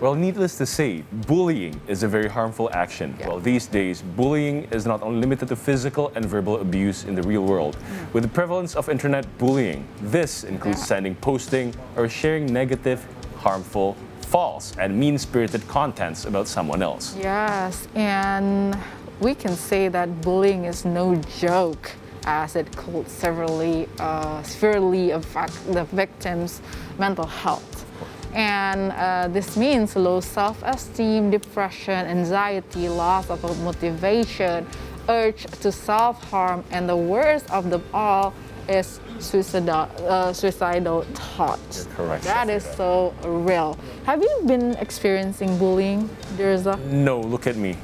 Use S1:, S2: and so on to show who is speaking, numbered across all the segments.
S1: Well, needless to say, bullying is a very harmful action.
S2: Yeah.
S1: Well, these days, bullying is not only limited to physical and verbal abuse in the real world. With the prevalence of internet bullying, this includes
S2: Yeah.
S1: sending, posting, or sharing negative, harmful, false, and mean-spirited contents about someone else.
S2: Yes, and we can say that bullying is no joke, as it could severely affect the victim's mental health. And this means low self-esteem, depression, anxiety, loss of motivation, urge to self-harm, and the worst of them all is suicidal thoughts.
S1: You're correct,
S2: That is
S1: Shafira.
S2: so real. Have you been experiencing bullying, Dirza?
S1: No, look at me.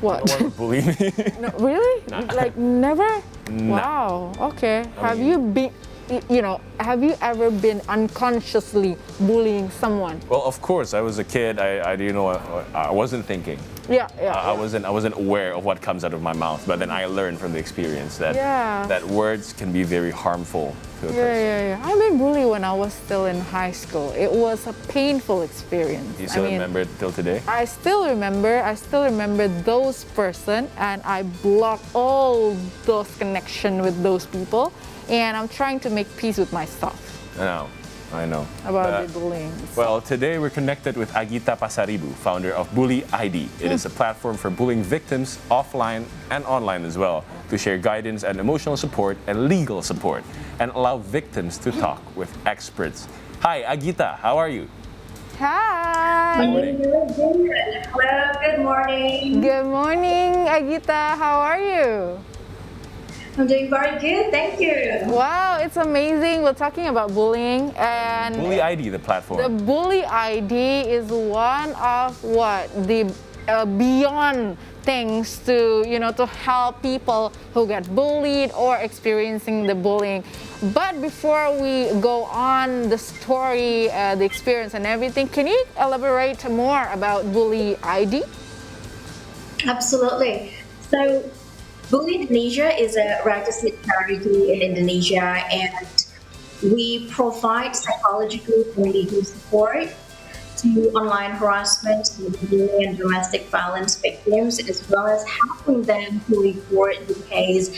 S2: What?
S1: No one bully me.
S2: No, really? Like never?
S1: Nah.
S2: Wow. Okay. Have
S1: mean-
S2: you been, have you ever been unconsciously bullying someone?
S1: Well, of course, I was a kid. I wasn't thinking.
S2: Yeah, yeah.
S1: I wasn't aware of what comes out of my mouth. But then I learned from the experience that
S2: Yeah.
S1: that words can be very harmful to a
S2: Yeah,
S1: person.
S2: yeah, yeah. I've been bullied when I was still in high school. It was a painful experience.
S1: You still remember it till today?
S2: I still remember those person, and I block all those connection with those people, and I'm trying to make peace with myself
S1: I know.
S2: about the bullying.
S1: Well, today we're connected with Agita Pasaribu, founder of Bullyid. It is a platform for bullying victims offline and online as well, to share guidance and emotional support and legal support, and allow victims to talk with experts. Hi, Agita, how are you?
S2: Hi.
S3: Hello, good morning.
S2: Good morning, Agita. How are you?
S3: I'm doing very good, thank you.
S2: Wow, it's amazing. We're talking about bullying, and
S1: Bullyid, the platform.
S2: the Bully ID is one of the beyond things to to help people who get bullied or experiencing the bullying. But before we go on the story, the experience and everything, can you elaborate more about Bully ID?
S3: Absolutely. So, Bullyid Indonesia is a registered charity in Indonesia, and we provide psychological and legal support to online harassment, bullying, and domestic violence victims, as well as helping them to report the case.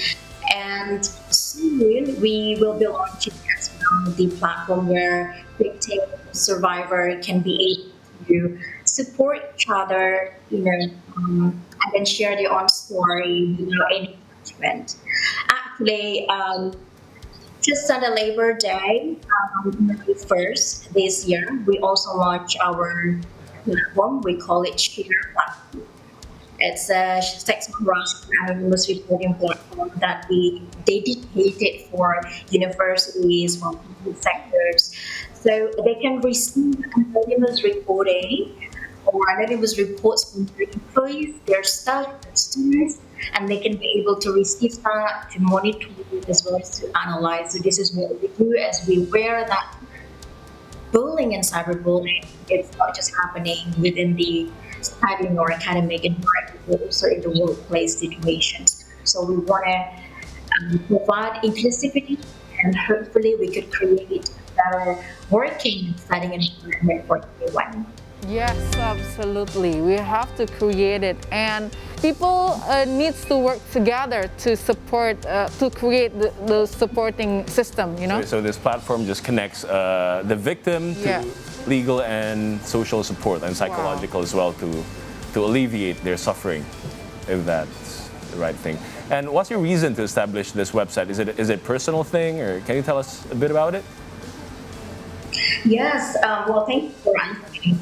S3: And soon we will be launching as well the platform where victim survivor can be able to support each other, and then share their own story without any judgment. Actually, just on the Labor Day, May 1st this year, we also launched our platform. We call it Share Platform. It's a sex harassment anonymous reporting platform that we dedicated for universities, for public sectors, so they can receive anonymous reporting or anonymous reports from their employees, their staff, their students, and they can be able to receive that, to monitor it, as well as to analyze. So this is what we do as we wear that bullying and cyberbullying. It's not just happening within the studying or academic environment, but also in the workplace situations. So we want to provide inclusivity, and hopefully we could create a better working studying environment for everyone.
S2: Yes, absolutely. We have to create it, and people needs to work together to support, to create the supporting system.
S1: So this platform just connects the victim to
S2: Yeah.
S1: legal and social support and psychological as well to alleviate their suffering, if that's the right thing. And what's your reason to establish this website? Is it a personal thing, or can you tell us a bit about it?
S3: Yes, well, thank you for asking.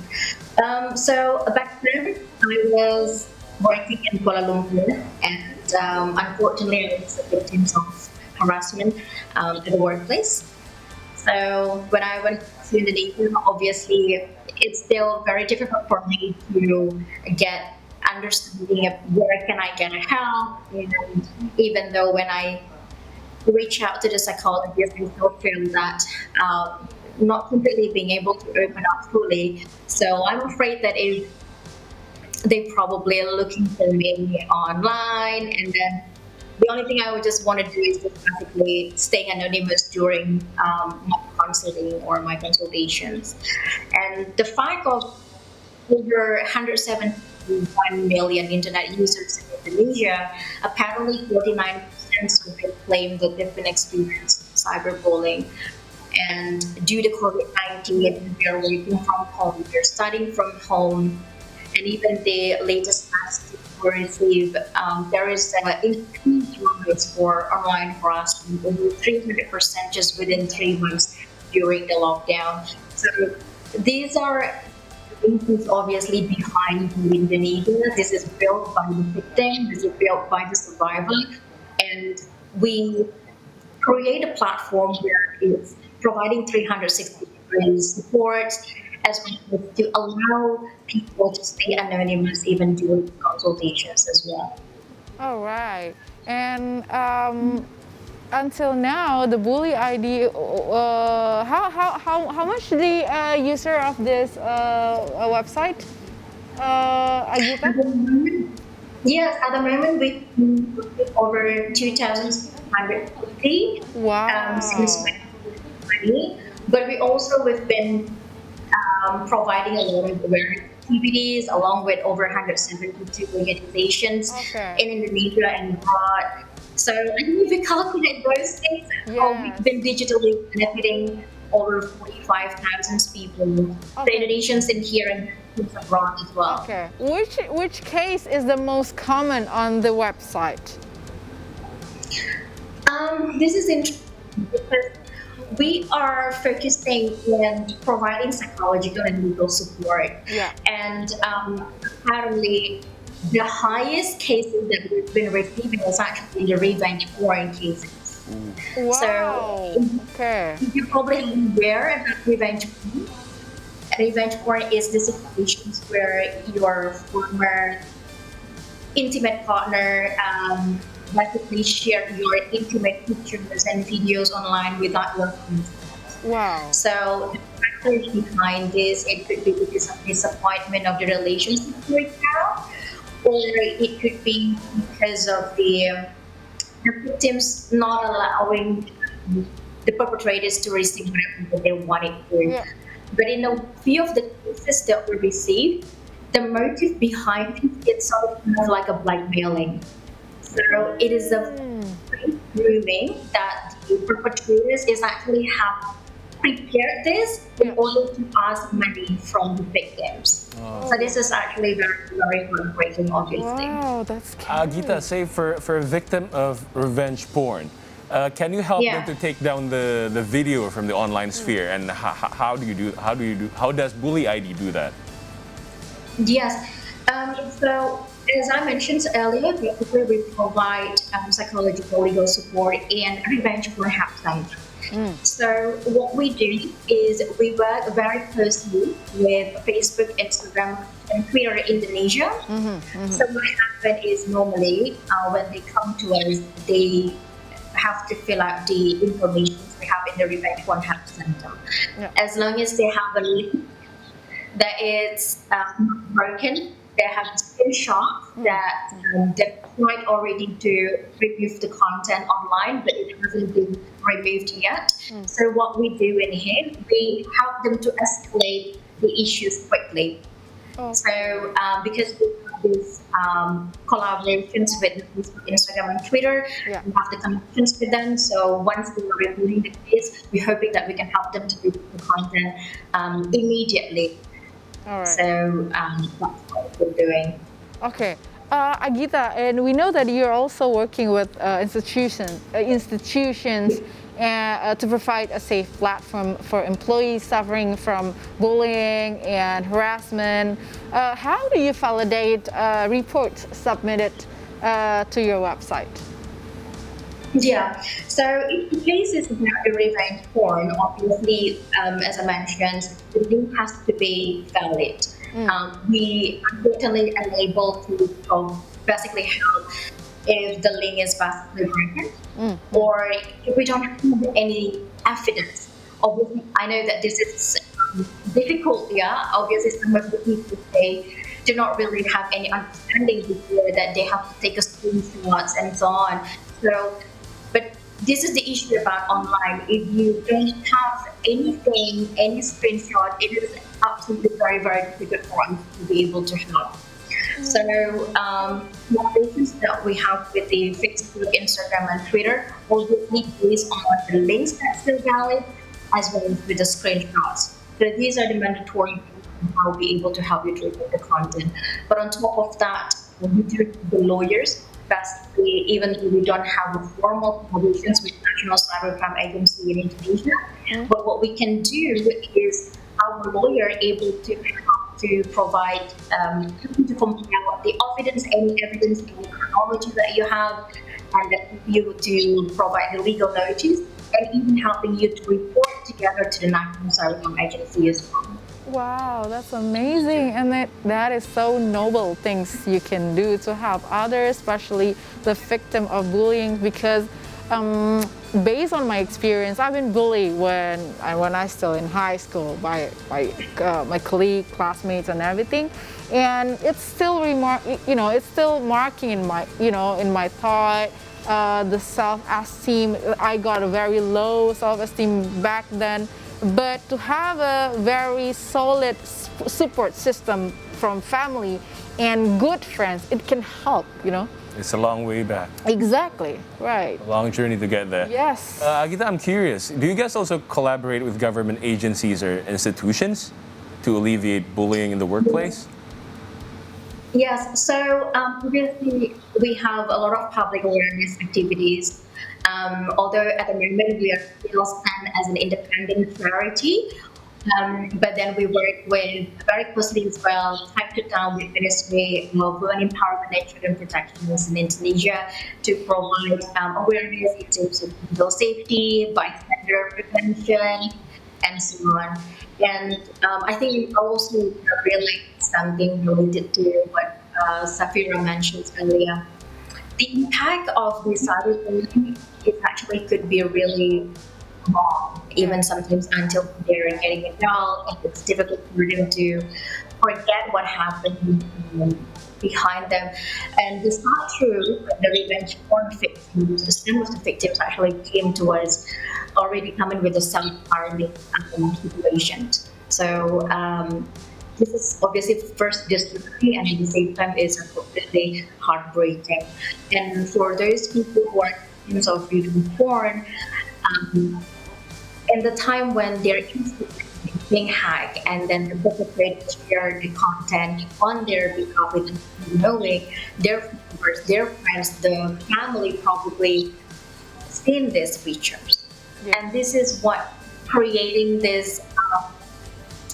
S3: So back then, I was working in Kuala Lumpur, and unfortunately, I was a victim of harassment at the workplace. So when I went to Indonesia, obviously, it's still very difficult for me to get understanding of where can I get help. Even though when I reach out to the psychologist, I still feel that not completely being able to open up fully. So I'm afraid that if they probably are looking for me online, and then the only thing I would just want to do is just basically staying anonymous during my consulting or my consultations. And the fact of over 171 million internet users in Indonesia, apparently 49% of them claim that they've been experiencing cyberbullying. And due to COVID-19, we are working from home, we're studying from home, and even the latest stats we receive, there is an increased numbers for online harassment, over 300% just within 3 months during the lockdown. So these are reasons obviously behind Indonesia. This is built by the victim, this is built by the survivor, and we create a platform where it's providing 360-degree support as well as to allow people to stay anonymous even during consultations as well.
S2: All right. And until now, the Bully ID, how much the user of this website,
S3: At
S2: Agita?
S3: the moment, yes, at the moment we over 2,650 since
S2: Wow.
S3: 2020, but we also we've been providing a lot of awareness activities along with over 172 organizations
S2: Okay.
S3: in Indonesia and abroad. So I think if we calculate those things, we've
S2: Yes.
S3: been digitally benefiting over 45,000 people, the
S2: Okay.
S3: Indonesians in here and those abroad as well.
S2: Okay. Which case is the most common on the website?
S3: This is interesting because we are focusing on providing psychological and legal support.
S2: Yeah.
S3: And apparently, the highest cases that we've been receiving is actually the revenge porn cases.
S2: Wow. Okay.
S3: You're probably aware about revenge porn. Revenge porn is the situations where your former intimate partner basically share your intimate pictures and videos online without your consent.
S2: Wow.
S3: So the factors behind this, it could be because of disappointment of the relationship right now, or it could be because of the victims not allowing the perpetrators to receive whatever they wanted to.
S2: Yeah.
S3: But in a few of the cases that we received, the motive behind it is sort of kind of like a blackmailing. So it is a grooming that the perpetrators is actually have prepared this in order to ask money from the victims. So this is actually very, very heartbreaking, obviously.
S2: Wow, that's scary.
S1: Gita, say for a victim of revenge porn, can you help
S3: Yeah.
S1: them to take down the video from the online sphere? And how does Bully ID do that?
S3: Yes. So, as I mentioned earlier, basically we provide psychological legal support and revenge porn helpline. So, what we do is we work very closely with Facebook, Instagram, and Twitter Indonesia. So, what happens is normally when they come to us, they have to fill out the information we have in the revenge porn help center.
S2: Yeah.
S3: As long as they have a link that is not broken, they have a screenshot that they've tried already to remove the content online, but it hasn't been removed yet. So what we do in here, we help them to escalate the issues quickly.
S2: Oh.
S3: So because we have these collaborations with Facebook, Instagram, and Twitter,
S2: Yeah.
S3: we have the connections with them. So once we are reviewing the case, we're hoping that we can help them to remove the content immediately.
S2: All right.
S3: So that's what we're doing.
S2: Okay. Agita, and we know that you're also working with institutions to provide a safe platform for employees suffering from bullying and harassment. How do you validate reports submitted to your website?
S3: Yeah. So if the case is about the revenge porn, obviously, as I mentioned, the link has to be valid. We unfortunately unable to basically help if the link is basically broken or if we don't have any evidence. Obviously, I know that this is difficult. Yeah. Obviously, some of the people they do not really have any understanding before that they have to take a screenshots and so on. So. But this is the issue about online. If you don't have anything, any screenshot, it is absolutely very, very difficult for us to be able to help. So the relations that we have with the Facebook, Instagram, and Twitter will be based on the links that's still valid, as well as with the screenshots. So these are the mandatory things I'll be able to help you to read the content. But on top of that, we do the lawyers. Basically, even though we don't have a formal collaborations with National Cybercrime Agency in Indonesia, but what we can do is our lawyer able to help to provide to compile the evidence, any chronology that you have, and that you to provide the legal notice, and even helping you to report together to the National Cybercrime Agency as well.
S2: Wow, that's amazing. And that is so noble things you can do to help others, especially the victim of bullying, because based on my experience, I've been bullied when I still in high school by my colleague, classmates, and everything, and it's still it's still marking in my in my thought. The self-esteem, I got a very low self-esteem back then, but to have a very solid support system from family and good friends, it can help.
S1: It's a long way back.
S2: Exactly, right.
S1: A long journey to get there.
S2: Yes.
S1: Agita, I'm curious. Do you guys also collaborate with government agencies or institutions to alleviate bullying in the workplace?
S3: Yes, so obviously we have a lot of public awareness activities. Although at the moment we are still stand as an independent charity, but then we work with very closely as well, time to time with Ministry of Women Empowerment and Children Protection in Indonesia to provide awareness in terms of legal safety, bystander prevention, and so on. And I think it also really something related to what Safira mentioned earlier. The impact of the cyberbullying it actually could be really long, even sometimes until they're getting adult, and it's difficult for them to forget what happened behind them. And it's not true that the revenge porn victims, some of the victims actually came to us already coming with a self-harming situation. So this is obviously first disturbing and at the same time is completely heartbreaking. And for those people who are victims of revenge porn, in the time when their Instagram is being hacked and then the perpetrators share the content on their behalf without knowing, their followers, their friends, the family probably seen these features.
S2: Yeah.
S3: And this is what creating this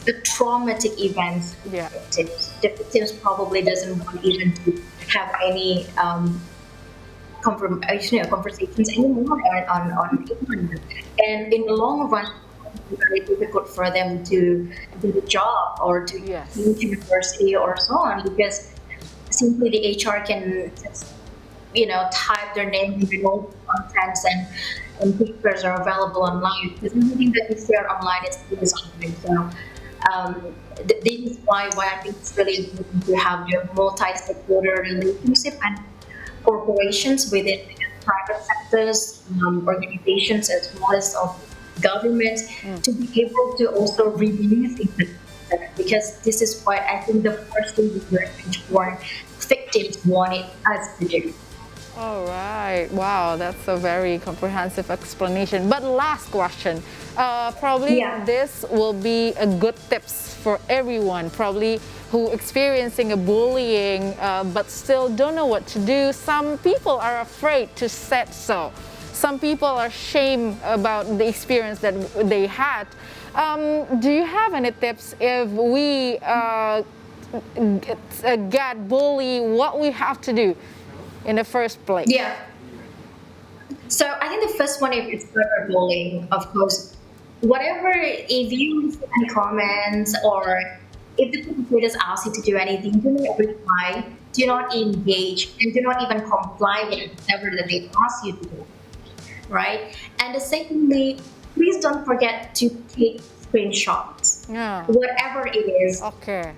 S3: the traumatic events for
S2: Yeah.
S3: victims. The victims probably doesn't want even to have any conversations anymore on internet. And in the long run, it's very difficult for them to do the job or to
S2: Yes.
S3: go to university or so on because simply the HR can just type their name in the old contents and pictures are available online because everything that is there online is online. So this is why I think it's really important to have your multi-stakeholder relationship and corporations within private sectors, organizations as well as of government to be able to also release information because this is what I think the first thing the revenge porn victims wanted us to do.
S2: All right. Wow, that's a very comprehensive explanation. But last question. Probably
S3: Yeah.
S2: this will be a good tips for everyone, probably who experiencing a bullying but still don't know what to do. Some people are afraid to say so. Some people are ashamed about the experience that they had. Do you have any tips if we get bullied, what we have to do in the first place?
S3: Yeah. So I think the first one is cyberbullying, of course. Whatever, if you see any comments or if the perpetrators ask you to do anything, do not reply, do not engage, and do not even comply with whatever that they ask you to do. Right? And secondly, please don't forget to take screenshots.
S2: Yeah.
S3: Whatever it is,
S2: Okay.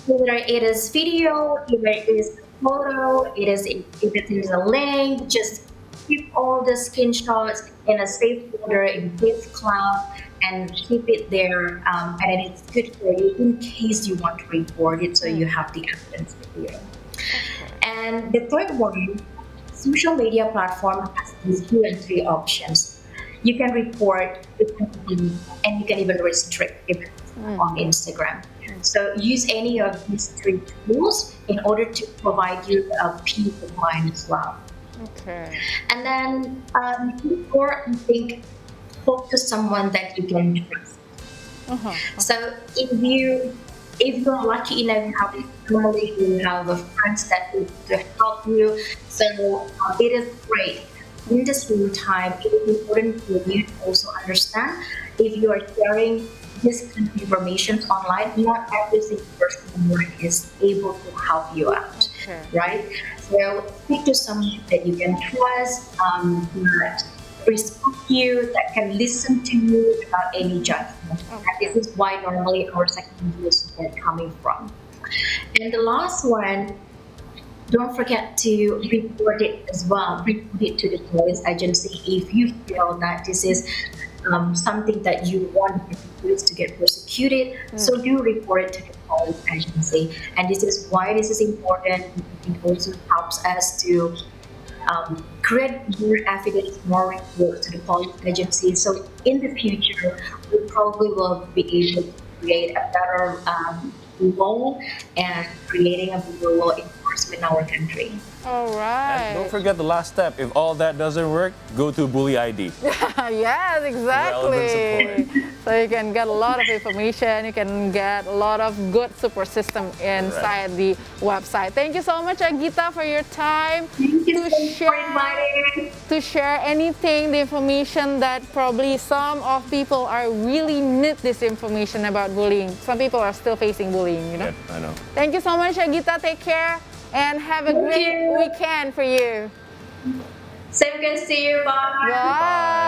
S3: whether it is video, whether it is photo, if it is a link, just keep all the screenshots in a safe folder in safe cloud and keep it there, and then it's good for you in case you want to report it, so you have the evidence with you. And the third one, social media platform has these 2 and 3 options. You can report, and you can even restrict it on Instagram. So use any of these 3 tools in order to provide you a peace of mind as well.
S2: Okay.
S3: And then before, I think, talk to someone that you can trust. So if you're lucky enough to have a family, you have a friends that will to help you, so it is great. In the same time, it is important for you to also understand if you are sharing this kind of information online, not every single person is able to help you out,
S2: Okay.
S3: right? So speak to someone that you can trust, that respect you, that can listen to you without any judgment. And this is why normally our secondary support coming from. And the last one, don't forget to report it as well. Report it to the police agency if you feel that this is something that you want the police to get prosecuted. So do report it to the police agency. And this is why this is important. It also helps us to create more evidence, more reports to the police agency. So in the future, we probably will be able to create a better law and creating a better law enforcement in our country.
S2: All right.
S1: And don't forget the last step. If all that doesn't work, go to Bully ID.
S2: Yes, exactly. So you can get a lot of information. You can get a lot of good support system inside the website. Thank you so much, Agita, for your time
S3: Thank you so much for inviting.
S2: to share anything, the information that probably some of people are really need this information about bullying. Some people are still facing bullying, you know.
S1: Yeah, I know.
S2: Thank you so much, Agita. Take care and have a great weekend for you.
S3: Same can see you. Bye.
S2: Bye.